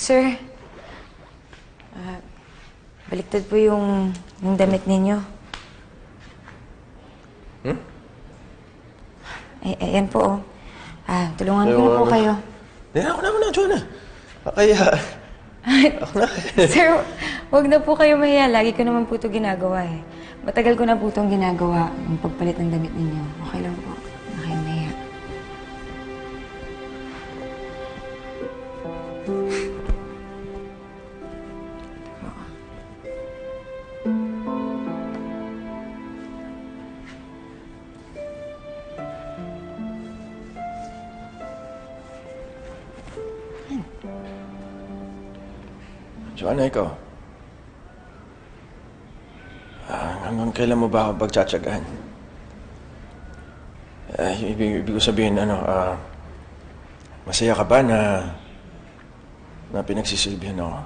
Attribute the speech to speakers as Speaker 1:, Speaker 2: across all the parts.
Speaker 1: Sir, baliktad po yung damit ninyo. Ayan po, oh. Tulungan ko na po kayo.
Speaker 2: Ako na, Jonah. Kaya, ako na.
Speaker 1: Sir, huwag na po kayo mahiya. Lagi ko naman po ito ginagawa eh. Matagal ko na po itong ginagawa, yung pagpalit ng damit ninyo. Okay lang po. Huwag na kayong mahiya.
Speaker 2: Joanna, ikaw. Hanggang kailan mo ba ako pagtsatsagaan? Ibig ko sabihin, masaya ka ba na pinagsisilbihan ako?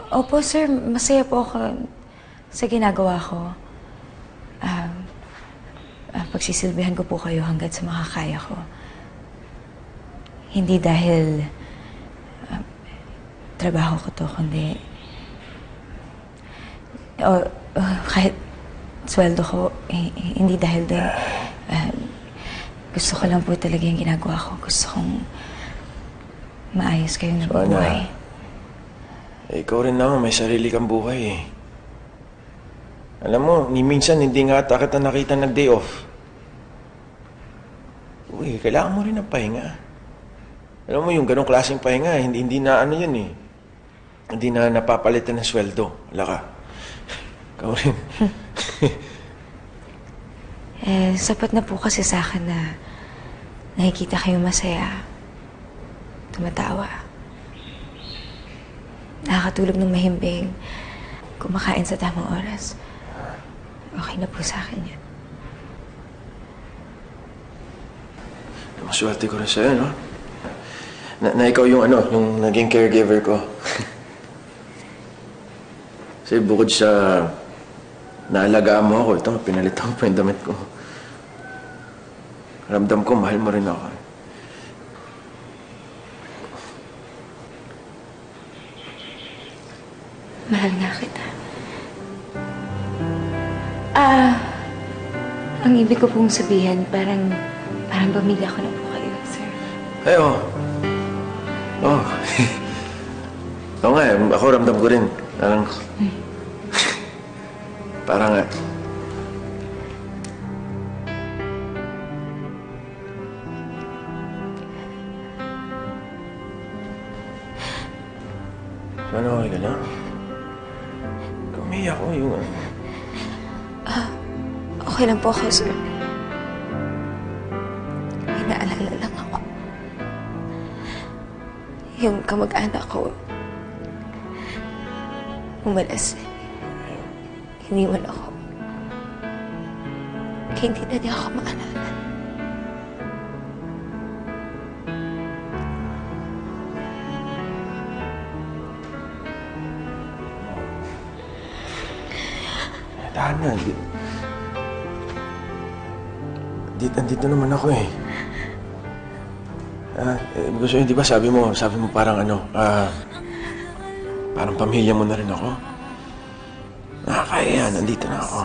Speaker 1: Opo, sir. Masaya po ako sa ginagawa ko. Pagsisilbihan ko po kayo hanggat sa makakaya ko. Hindi dahil trabaho ko to, kundi kahit sweldo ko, hindi dahil din. Gusto ko lang po talaga yung ginagawa ko. Gusto kong maayos kayong nabubuhay.
Speaker 2: Ikaw rin naman, may sarili kang buhay eh. Alam mo, ni minsan hindi nga ata kita nakita nag-day off. Uy, kailangan mo rin ng pahinga. Alam mo, yung ganong klaseng pahinga, hindi na ano yun eh. Hindi na napapalitan ng sweldo. Wala ka. Ikaw rin.
Speaker 1: Sapat na po kasi sa akin na nakikita kayong masaya. Tumatawa. Nakakatulog ng mahimbing. Kumakain sa tamang oras. Okay na po sa akin yan.
Speaker 2: Maswerte ko rin sa'yo, no? Na ikaw yung yung naging caregiver ko. Kasi bukod sa naalagaan mo ako, ito, pinalitan ko pa yung damit ko. Ramdam ko, mahal mo rin ako.
Speaker 1: Mahal nga kita. Ang ibig ko pong sabihin, parang pamilya ko na po kayo, sir.
Speaker 2: Ay, oo. Oo. Oo nga, ako ramdam ko rin. Parang nga. Sana okay ka na? Umiyak ko yung
Speaker 1: Okay lang po ako, sir. May naalala lang ako. Yung kamag-anak ko, umalas. Iniwan ako. Kaya hindi na niya ako maalala.
Speaker 2: Tahan na. Andito naman ako eh. Gusto yun, di ba sabi mo parang parang pamilya mo na rin ako. Kaya yan, nandito na ako.